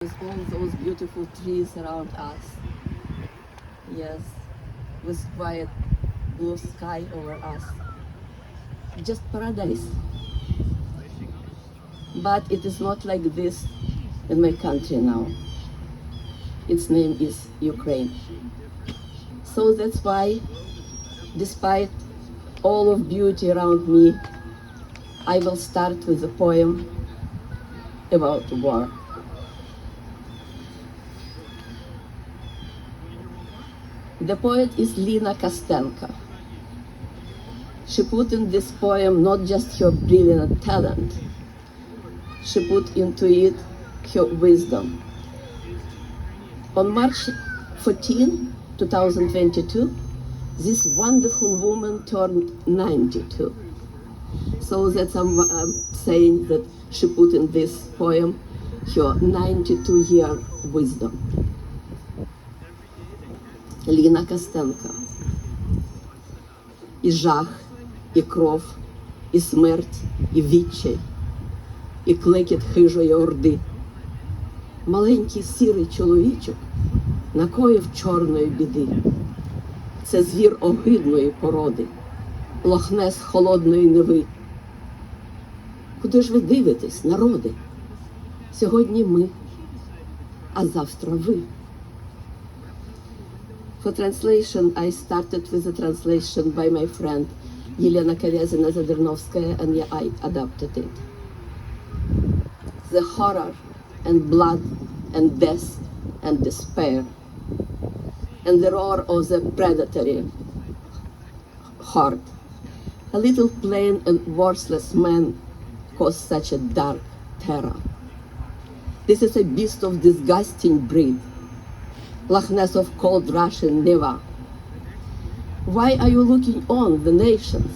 With all those beautiful trees around us. Yes, with quiet blue sky over us. Just paradise. But it is not like this in my country now. Its name is Ukraine. So that's why, despite all of beauty around me, I will start with a poem about war. The poet is Lina Kostenko. She put in this poem not just her brilliant talent, she put into it her wisdom. On March 14, 2022, this wonderful woman turned 92. So that's I'm saying that she put in this poem her 92-year wisdom. Лина Костенко. І жах, і кров, і смерть, і відчай, і клекіт хижої орди. Маленький сірий чоловічок накоїв чорної біди. Це звір огидної породи, лохнес холодної неви. Куди ж ви дивитесь, народи? Сьогодні ми, а завтра ви. For translation, I started with a translation by my friend Елена Zadornovskaya, and I adapted it. The horror and blood and death and despair and the roar of the predatory horde. A little plain and worthless man caused such a dark terror. This is a beast of disgusting breed, Loch Ness of cold Russian Neva. Why are you looking on the nations?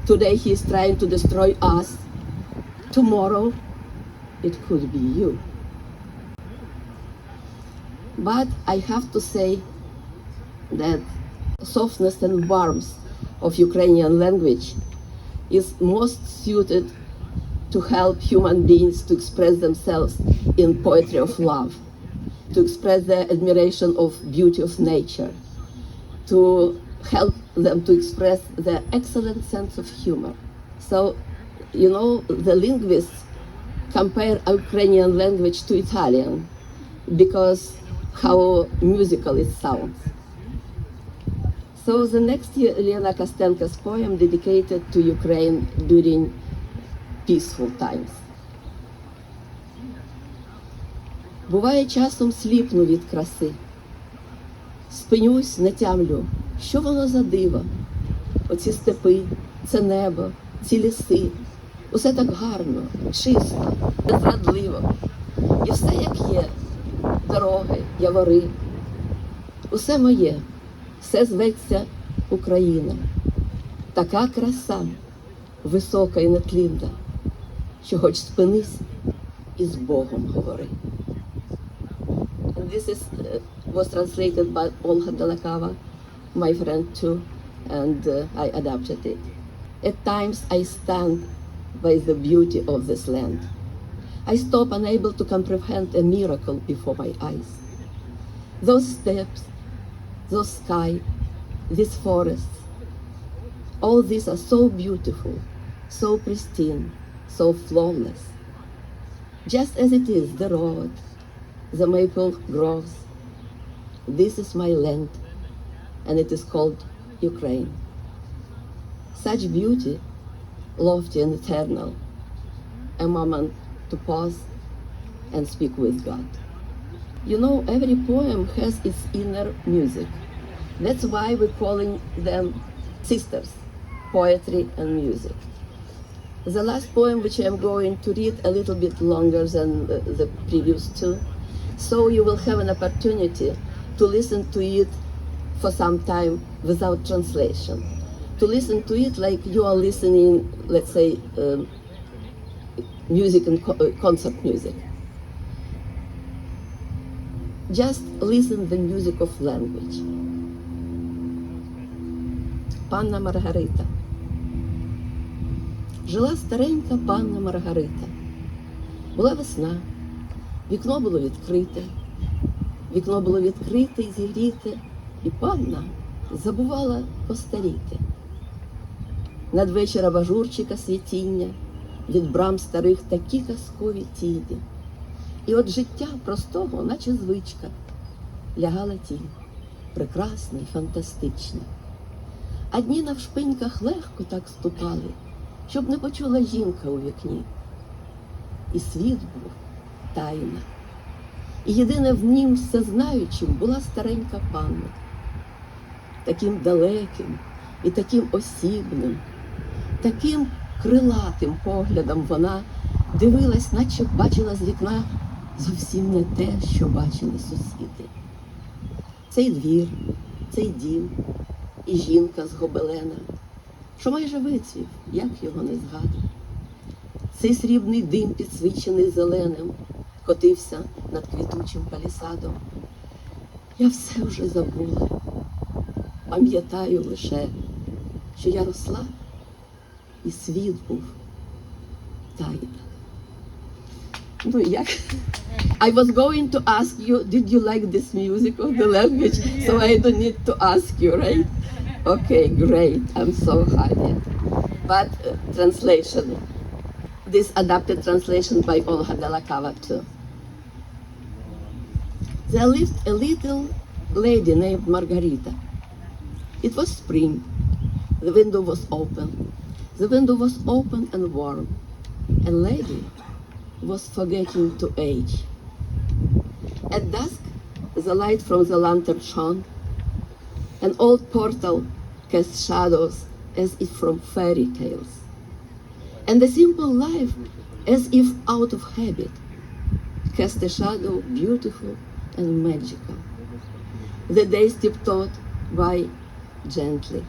Today he is trying to destroy us. Tomorrow it could be you. But I have to say that softness and warmth of Ukrainian language is most suited to help human beings to express themselves in poetry of love, to express their admiration of beauty of nature, to help them to express their excellent sense of humor. So, you know, the linguists compare Ukrainian language to Italian because how musical it sounds. So the next year, Lina Kostenko's poem dedicated to Ukraine during peaceful times. Буває, часом сліпну від краси. Спинюсь, не тямлю, що воно за диво? Оці степи, це небо, ці ліси. Усе так гарно, чисто, безрадливо. І все як є. Дороги, явори. Усе моє, все зветься Україна. Така краса, висока і нетлінна, що хоч спинись і з Богом говори. And this was translated by Olga Delakava, my friend too, and I adapted it. At times I stand by the beauty of this land. I stop unable to comprehend a miracle before my eyes. Those steps, those sky, these forests, all these are so beautiful, so pristine, so flawless. Just as it is the road, the maple groves. This is my land, and it is called Ukraine. Such beauty, lofty and eternal, a moment to pause and speak with God. You know, every poem has its inner music. That's why we're calling them sisters, poetry and music. The last poem, which I'm going to read a little bit longer than the previous two, so you will have an opportunity to listen to it for some time without translation. To listen to it like you are listening, let's say, music and concert music. Just listen the music of language. Панна Маргарита. Жила старенька панна Маргарита. Була весна, Вікно було відкрите і зігріте, і панна забувала постаріти. Надвечір абажурчика світіння, від брам старих такі казкові тіні. І от життя простого, наче звичка, лягала тінь, прекрасна й фантастична. А дні навшпиньках легко так ступали, щоб не почула жінка у вікні. І світ був тайна. І єдине в нім всезнаючим була старенька панна. Таким далеким і таким осібним, таким крилатим поглядом вона дивилась, наче бачила з вікна зовсім не те, що бачили сусіди. Цей двір, цей дім і жінка з гобелена, що майже вицвів, як його не згадав. Цей срібний дим, підсвічений зеленим, котився над квітучим палісадом. Я все вже забула. Пам'ятаю лише, що я росла, і світ був тайна. Ну, як? I was going to ask you, did you like this music of the language? So I don't need to ask you, right? Okay, great. I'm so happy. But translation. This adapted translation by Olga Delakava too. There lived a little lady named Margarita. It was spring. The window was open. The window was open and warm. And lady was forgetting to age. At dusk, the light from the lantern shone. An old portal cast shadows as if from fairy tales. And the simple life, as if out of habit, cast a shadow beautiful and magical. The days tiptoed by gently,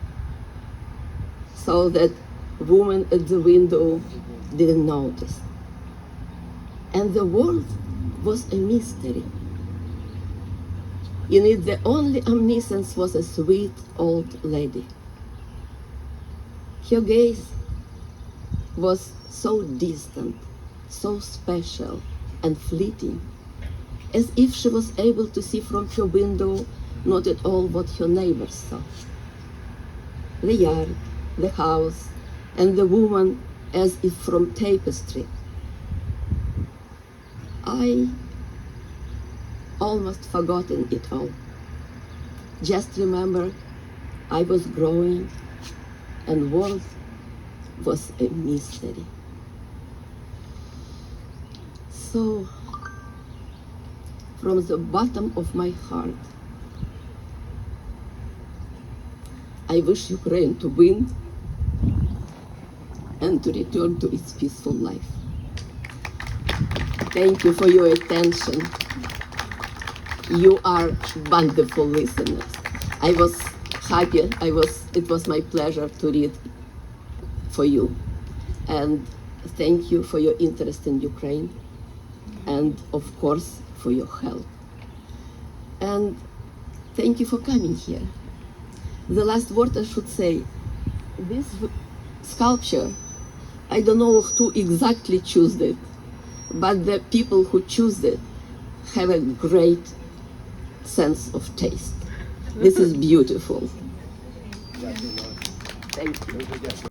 so that woman at the window didn't notice. And the world was a mystery. In it, the only omniscience was a sweet old lady. Her gaze was so distant, so special and fleeting, as if she was able to see from her window not at all what her neighbors saw. The yard, the house, and the woman as if from tapestry. I almost forgotten it all. Just remember I was growing and world was a mystery. So, from the bottom of my heart, I wish Ukraine to win and to return to its peaceful life. Thank you for your attention. You are wonderful listeners. I was happy, it was my pleasure to read for you. And thank you for your interest in Ukraine and of course for your help. And thank you for coming here. The last word I should say, this sculpture, I don't know who exactly chose it, but the people who choose it have a great sense of taste. This is beautiful. Thank you.